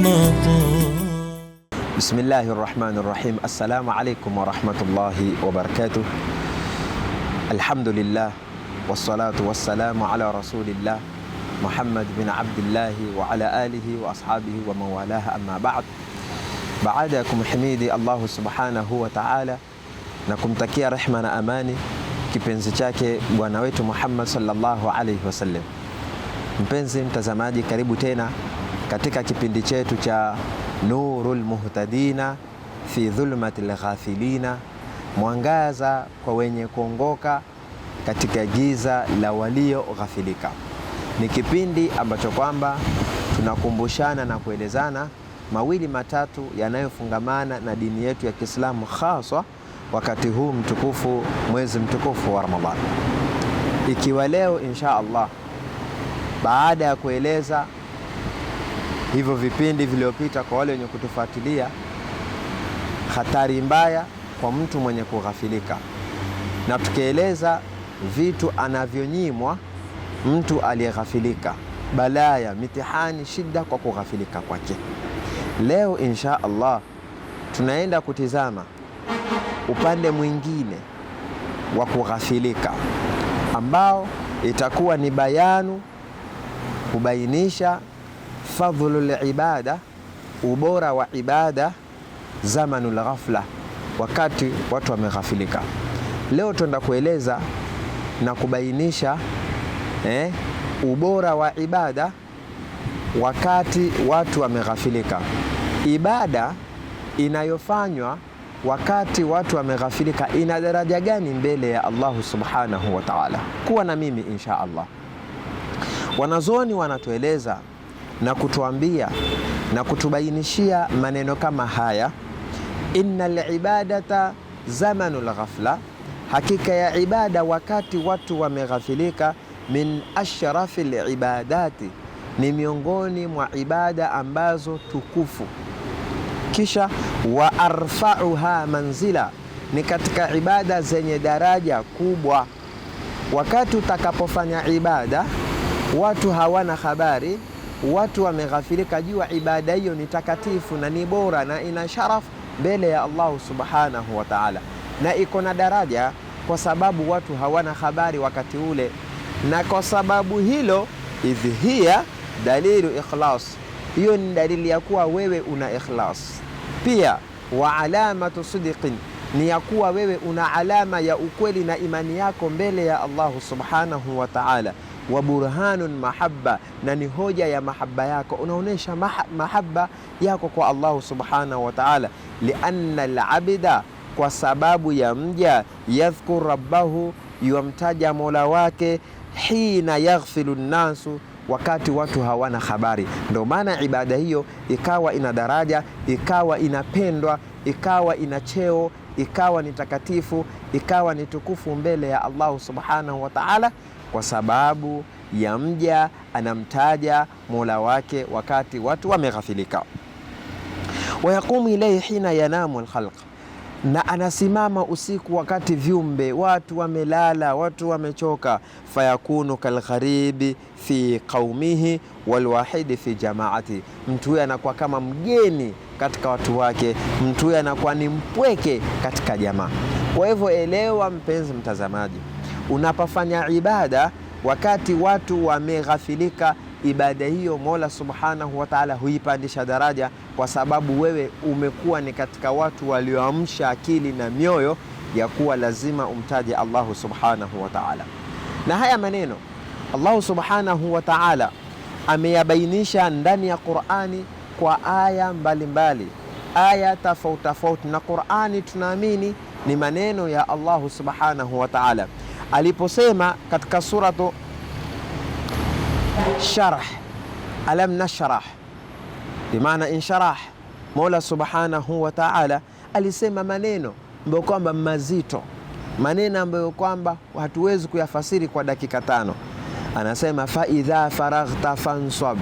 رمضان. بسم الله الرحمن الرحيم. السلام عليكم ورحمة الله وبركاته. الحمد لله والصلاة والسلام على رسول الله محمد بن عبد الله وعلى آله وأصحابه ومن والاه. أما بعد, baada ya kumhimidi Allahu subhanahu wa ta'ala na kumtakia rehma na amani kipenzi chake bwana wetu Muhammad sallallahu alaihi wasallam. Mpenzi mtazamaji, karibu tena katika kipindi chetu cha Nurul Muhtadina fi Dhulmatil Ghafilina, mwangaza kwa wenye kuongoka katika giza la walio ghafilika. Ni kipindi ambacho kwamba tunakumbushana na kuelezana mawili matatu yanayofungamana na dini yetu ya Kiislamu, haswa wakati huu mtukufu, mwezi mtukufu wa Ramadhani. Ikiwa leo insha Allah, baada ya kueleza hivyo vipindi vilivyopita kwa wale wenye kutufuatilia, hatari mbaya kwa mtu mwenye kughafilika, na tukieleza vitu anavyonyimwa mtu aliyeghafilika, balaya, mitihani, shida kwa kughafilika kwake. Leo insha Allah tunaenda kutizama upande mwingine wa kughafilika, ambao itakuwa ni bayanu, kubainisha fadhlul ibada, ubora wa ibada, zamanul ghafla, wakati watu wameghafilika. Leo tuenda kueleza na kubainisha ubora wa ibada wakati watu wameghafilika. Ibada inayofanywa wakati watu wameghafilika ina daraja gani mbele ya Allah subhanahu wa ta'ala? Kuwa na mimi insha Allah. Wanazuoni wanatueleza na kutuambia na kutubainishia maneno kama haya: innal ibadata zamanul ghafla, hakika ya ibada wakati watu wameghafilika, min ashrafil ibadati, ni miongoni mwa ibada ambazo tukufu. Kisha wa arfa'uha manzila, ni katika ibada zenye daraja kubwa. Wakati utakapofanya ibada watu hawana habari, watu wameghafilika, jua ibada hiyo ni takatifu na ni bora na ina sharaf mbele ya Allah subhanahu wa ta'ala, na iko na daraja kwa sababu watu hawana habari wakati ule. Na kwa sababu hilo, idh hiya dalilu ikhlas, hiyo ni dalili ya kuwa wewe una ikhlas. Pia wa alamatu sidqin, ni ya kuwa wewe una alama ya ukweli na imani yako mbele ya Allah subhanahu wa ta'ala. Wa burhanun mahabba, na ni hoja ya mahabba yako, unaonesha mahabba yako kwa Allah subhanahu wa ta'ala. Lianna al-abida, kwa sababu ya mja, yadhkur rabbahu, yumtaja mola wake, hina yaghfilu nnasu, wakati watu hawana habari. Ndio maana ibada hiyo ikawa ina daraja, ikawa inapendwa, ikawa ina cheo, ikawa ni takatifu, ikawa ni tukufu mbele ya Allah subhanahu wa ta'ala, kwa sababu ya mja anamtaja mola wake wakati watu wameghafilika. Wa yaqumu ilayhi hina yanamu alkhalq, na anasimama usiku wakati viumbe watu wamelala, watu wamechoka. Fayakunu kalgharibi fi qaumihi walwahidi fi jamaati, mtu huyo anakuwa kama mgeni katika watu wake, mtu huyo anakuwa ni mpweke katika jamaa. Kwa hivyo elewa mpenzi mtazamaji, unapofanya ibada wakati watu wameghafilika, ibada hiyo Mola subhanahu wa ta'ala huipandisha daraja, kwa sababu wewe umekuwa ni katika watu walioamsha akili na mioyo ya kuwa lazima umtaje Allah subhanahu wa ta'ala. Na haya maneno Allah subhanahu wa ta'ala ameyabainisha ndani ya Qur'ani kwa aya mbalimbali, aya tofauti tofauti. Na Qur'ani tunaamini ni maneno ya Allah subhanahu wa ta'ala. Aliposema katika suratu Sharh, alam nashrah, bimaana insharah, Mola subhanahu wa ta'ala alisema maneno ambayo kwamba mazito, maneno ambayo kwamba hatuwezi kuyafasiri kwa dakika 5. Anasema fa idha faraghta fansab,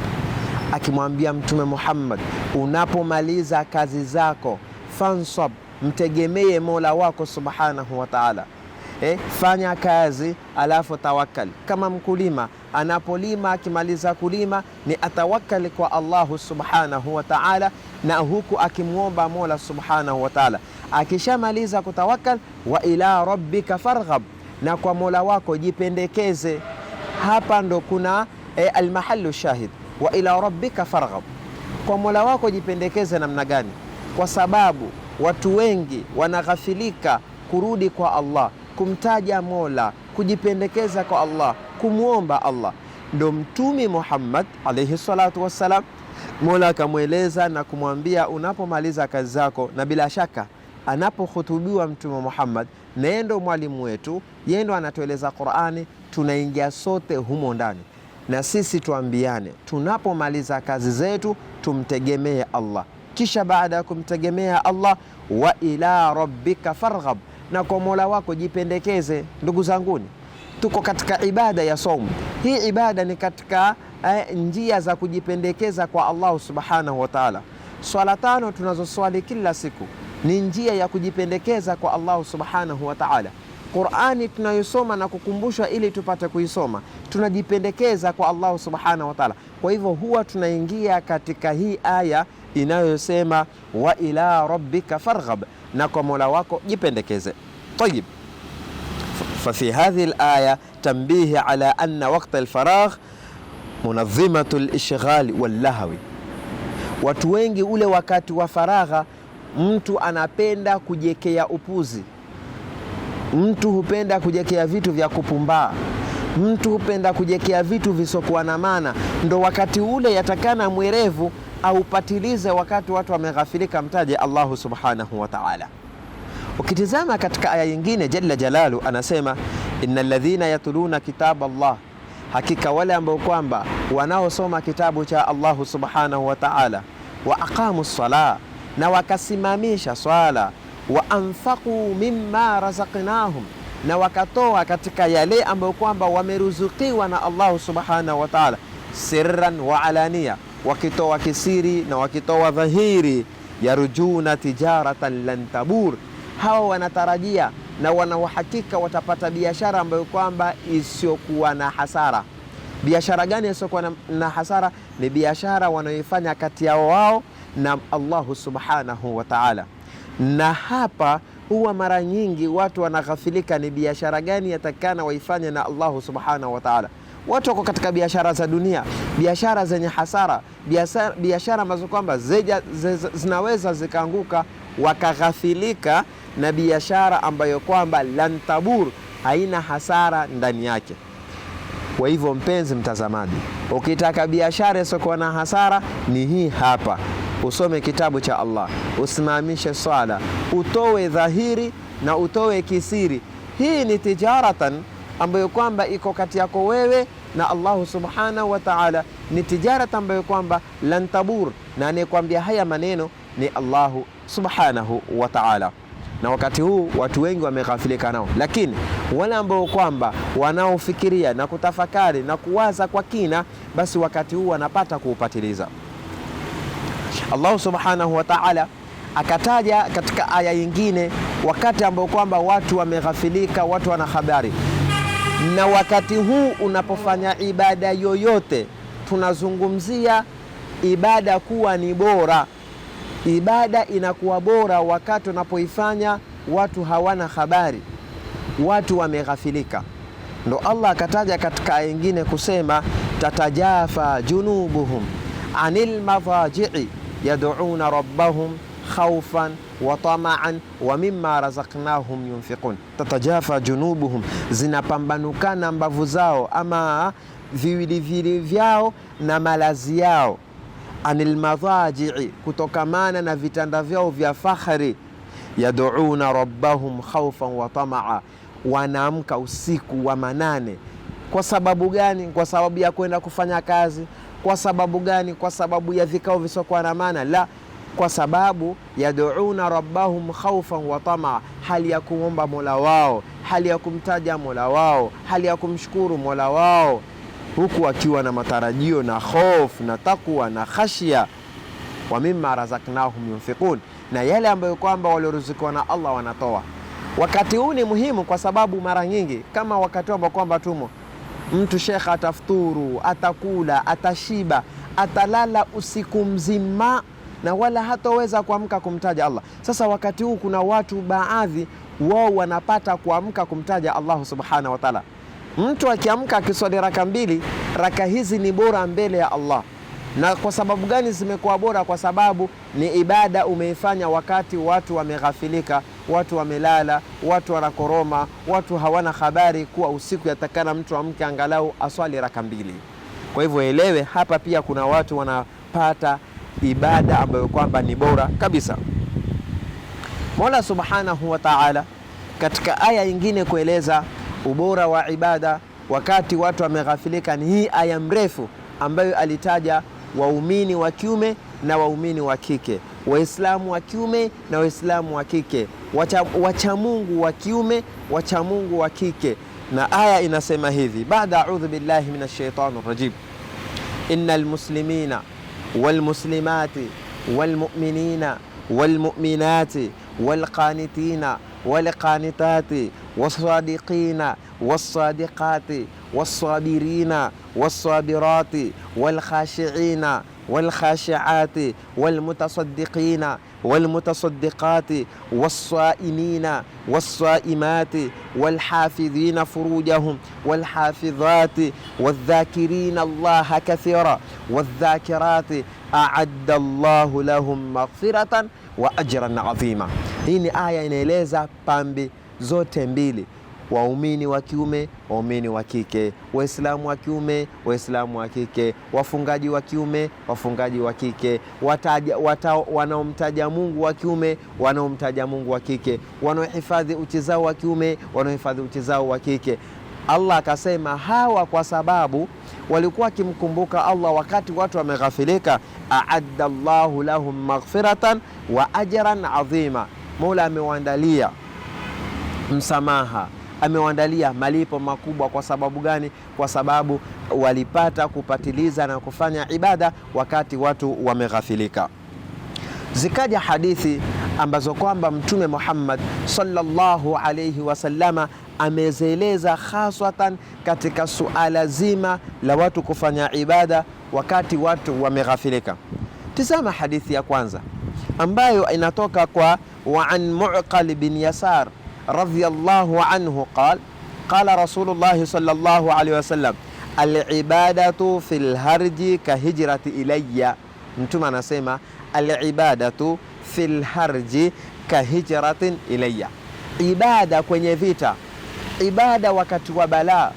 akimwambia Mtume Muhammad, unapomaliza kazi zako, fansab, mtegemee Mola wako subhanahu wa ta'ala. fanya kazi alafu tawakkal. Kama mkulima anapolima, akimaliza kulima ni atawakkali kwa Allahu subhanahu wa ta'ala, na huku akimwomba Mola subhanahu wa ta'ala. Akishamaliza kutawakkal, wa ila rabbika farghab, na kwa Mola wako jipendekeze. Hapa ndo kuna almahallu shahid, wa ila rabbika farghab. Kwa Mola wako jipendekeze namna gani? Kwa sababu watu wengi wanaghafilika kurudi kwa Allah, kumtaja Mola, kujipendekeza kwa Allah, kumwomba Allah. Ndo Mtume Muhammad alayhi salatu wassalam, Mola akamweleza na kumwambia, unapomaliza kazi zako, na bila shaka anapohutubiwa Mtume Muhammad, nendo mwalimu wetu, yendo anatueleza Qur'ani, tunaingia sote humo ndani. Na sisi tuambiane, tunapomaliza kazi zetu tumtegemee Allah, kisha baada ya kumtegemea Allah, wa ila rabbika farghab, na kwa Mola wako jipendekeze. Ndugu zanguni, tuko katika ibada ya saumu. Hii ibada ni katika njia za kujipendekeza kwa Allah subhanahu wa ta'ala. Swala 5 tunazoswali kila siku ni njia ya kujipendekeza kwa Allah subhanahu wa ta'ala. Qur'ani tunayosoma na kukumbushwa ili tupate kuisoma, tunajipendekeza kwa Allah subhanahu wa ta'ala. Kwa hivyo huwa tunaingia katika hii aya inayosema wa ila rabbika farghab, na kwa Mola wako jipendekeze. Tayib, fafi hadhihi alaya tanbihi ala anna waqt alfaragh munadhimatu alishghal wallahwi. Watu wengi ule wakati wa faragha, mtu anapenda kujekea upuzi, mtu hupenda kujekea vitu vya kupumbaa, mtu hupenda kujekea vitu visokuwa na maana. Ndo wakati ule yatakana mwerevu au patilize, wakati watu wameghafilika, mtaje Allahu subhanahu wa ta'ala. Ukitizama katika aya nyingine, jalla jalalu anasema, innal ladhina yatluna kitab Allah, hakika wale ambao kwamba wanaosoma kitabu cha Allahu subhanahu wa ta'ala, wa aqamu ssalah, na wakasimamisha swala, wa anfaqu mimma razaqnahum, na wakatoa katika yale ambayo kwamba wameruzukiwa na Allah subhanahu wa ta'ala, sirran wa alania, wakitoa kisiri na wakitoa dhahiri, yarjuna tijaratan lan tabur, hawa wanatarajia na wana uhakika watapata biashara ambayo kwamba isiyokuwa na hasara. Biashara gani isiyokuwa na hasara? Ni biashara wanayoifanya kati yao wao na Allah subhanahu wa ta'ala. Na hapa huwa mara nyingi watu wanaghafilika, ni biashara gani yatakana waifanye na Allah subhanahu wa ta'ala. Watu wako katika biashara za dunia, biashara zenye hasara, biashara ambazo kwamba zinaweza zikaanguka, wakaghafilika na biashara ambayo kwamba lan tabur, haina hasara ndani yake. Kwa hivyo mpenzi mtazamaji, ukitaka biashara isiyokuwa na hasara ni hii hapa. Usome kitabu cha Allah, usimamishe swala, utoe dhahiri na utoe kisiri. Hii ni tijaratan ambayo kwamba iko kati yako wewe na Allah subhanahu wa ta'ala, ni tijaratan ambayo kwamba lan tabur, na anayekwambia haya maneno ni Allah subhanahu wa ta'ala. Na wakati huu watu wengi wameghafilika nao, lakini wale ambao kwamba wanaofikiria na kutafakari na kuwaza kwa kina, basi wakati huu wanapata kuupatiliza. Allah subhanahu wa ta'ala akataja katika aya nyingine wakati ambao kwamba watu wameghafilika, watu wana habari. Na wakati huu unapofanya ibada yoyote, tunazungumzia ibada kuwa ni bora. Ibada inakuwa bora wakati unapoifanya watu hawana habari, watu wameghafilika. Ndo Allah akataja katika aya nyingine kusema, tatajafa junubuhum anil madaji'i yad'una rabbahum khawfan wa tama'an wa mimma razaqnahum yunfiqun. Tatajafa junubuhum, zinapambanukana mbavu zao ama viwiliwili vyao na malazi yao, anil madaji'i, kutokamana na vitanda vyao vya fakhari, yad'una rabbahum khawfan wa tama'a, wanaamka usiku wa manane. Kwa sababu gani? Kwa sababu ya kwenda kufanya kazi. Kwa sababu gani? Kwa sababu ya vikao visokuwa na maana? La, kwa sababu yad'una rabbahum khawfan wa tamaa, hali ya kuomba Mola wao, hali ya kumtaja Mola wao, hali ya kumshukuru Mola wao, huku wakiwa na matarajio na hofu na takwa na khashia. Wa mimma razaqnahum yunfiqun, na yale ambayo kwamba walioruzukiwa na Allah wanatoa. Wakati huu ni muhimu kwa sababu mara nyingi kama wakati ambao kwamba tumo, mtu shekha atafuturu, atakula, atashiba, atalala usiku mzima na wala hataweza kuamka kumtaja Allah. Sasa wakati huu kuna watu baadhi wao wanapata kuamka kumtaja Allah subhanahu wa ta'ala. Mtu akiamka akiswali raka mbili, raka hizi ni bora mbele ya Allah. Na kwa sababu gani zimekuwa bora? Kwa sababu ni ibada umeifanya wakati watu wameghafilika, watu wamelala, watu wanakoroma, watu hawana habari kuwa usiku yatakana mtu amke angalau aswali raka mbili. Kwa hivyo elewe hapa pia kuna watu wanapata ibada ambayo kwamba ni bora kabisa. Mola subhanahu wa ta'ala katika aya nyingine kueleza ubora wa ibada wakati watu wameghafilika, ni hii aya mrefu ambayo alitaja waumini wa kiume na waumini wa kike, waislamu wa kiume na waislamu wa kike, wachamungu wa kiume, wachamungu wa kike. Na aya inasema hivi, baada a'udhu billahi minash shaitani rajim, innal muslimina wal muslimati wal mu'minina wal mu'minati wal qanitina wal qanitati was-sadiqina was-sadiqati was-sabirina was-sabirati wal-khashi'ina wal-khashi'ati wal-mutasaddiqina wal-mutasaddiqati was-sa'imina was-sa'imati wal-hafidhina furujahum wal-hafidhati wadh-dhakirina Allaha kathira wadh-dhakirati a'adda Allahu lahum maghfiratan wa ajran 'azima. Hii ni aya inaeleza pambi zote mbili, waumini wa kiume, waumini wa kike, waislamu wa kiume, waislamu wa kike, wafungaji wa kiume, wafungaji wa kike, wanaomtaja Mungu wa kiume, wanaomtaja Mungu wa kike, wanaohifadhi uchi zao wa kiume, wanaohifadhi uchi zao wa kike. Allah akasema hawa kwa sababu walikuwa wakimkumbuka Allah wakati watu wameghafilika, a'adda Allahu lahum maghfiratan wa ajran 'azima. Mola amewaandalia msamaha, amewaandalia malipo makubwa. Kwa sababu gani? Kwa sababu walipata kupatiliza na kufanya ibada wakati watu wameghafilika. Zikaja hadithi ambazo kwamba Mtume Muhammad sallallahu alayhi wasallama amezeleza haswatan katika suala zima la watu kufanya ibada wakati watu wameghafilika. Tazama hadithi ya kwanza ambayo inatoka kwa وعن معقل بن يسار رضي الله عنه قال قال رسول الله صلى الله عليه وسلم العبادة في الهرج كهجرة إلي. Mtume anasema العبادة في الهرج كهجرة إلي, ibada kwenye vita, ibada wakati wa balaa,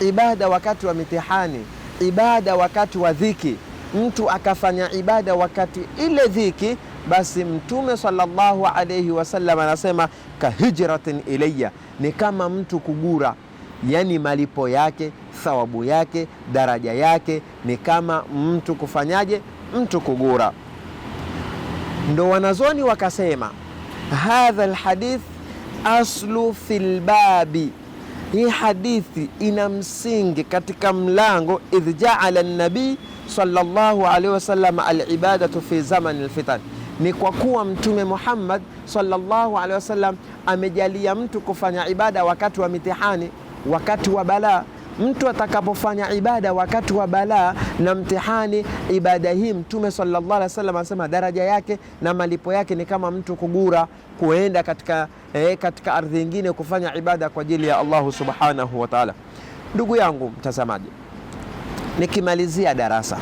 ibada wakati wa mitihani, ibada wakati wa dhiki. Mtu akafanya ibada wakati ile dhiki, basi Mtume sallallahu alayhi wasallam anasema kahijratin ilayya, ni kama mtu kugura, yani malipo yake, thawabu yake, daraja yake ni kama mtu kufanyaje? Mtu kugura. Ndo wanazoni wakasema hadha alhadith aslu fil babi, hii hadithi ina msingi katika mlango idh ja'ala an-nabi sallallahu alayhi wasallam al-ibadatu fi zaman al-fitan, ni kwa kuwa Mtume Muhammad sallallahu alaihi wasallam amejalia mtu kufanya ibada wakati wa mitihani, wakati wa balaa. Mtu atakapofanya ibada wakati wa balaa na mtihani, ibada hii Mtume sallallahu alaihi wasallam anasema daraja yake na malipo yake ni kama mtu kugura, kuenda katika ardhi nyingine kufanya ibada kwa ajili ya Allah subhanahu wa ta'ala. Ndugu yangu mtazamaji, nikimalizia darasa,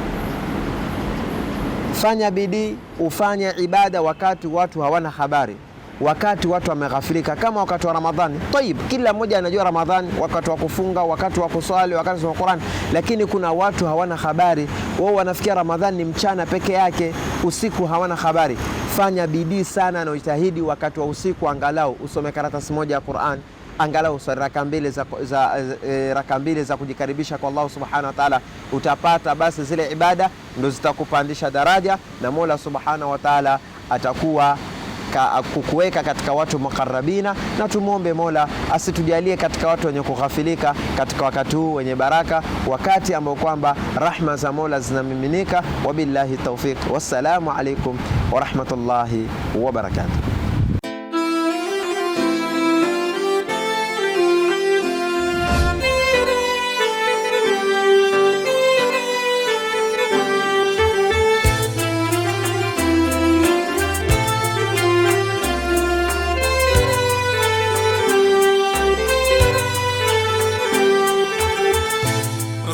fanya bidii ufanye ibada wakati watu hawana habari, wakati watu wameghafilika, kama wakati wa Ramadhani. Tayib, kila mmoja anajua Ramadhani, wakati wa kufunga, wakati wa kuswali, wakati wa Qur'an, lakini kuna watu hawana habari. Wao wanafikia Ramadhani ni mchana peke yake, usiku hawana habari. Fanya bidii sana na ujitahidi wakati wa usiku angalau usome karatasi moja ya Qur'an, angalau raka mbili za kujikaribisha kwa Allah subhanahu wa ta'ala. Utapata basi zile ibada ndo zitakupandisha daraja, na Mola subhanahu wa ta'ala atakuwa kukuweka katika watu mukarrabina. Na tumuombe Mola asitujalie katika watu wenye kughafilika katika wakati huu wenye baraka, wakati ambao kwamba rahma za Mola zinamiminika. Wabillahi tawfiq, wassalamu alaikum wa rahmatullahi wa barakatuh.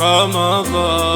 Ramadhan.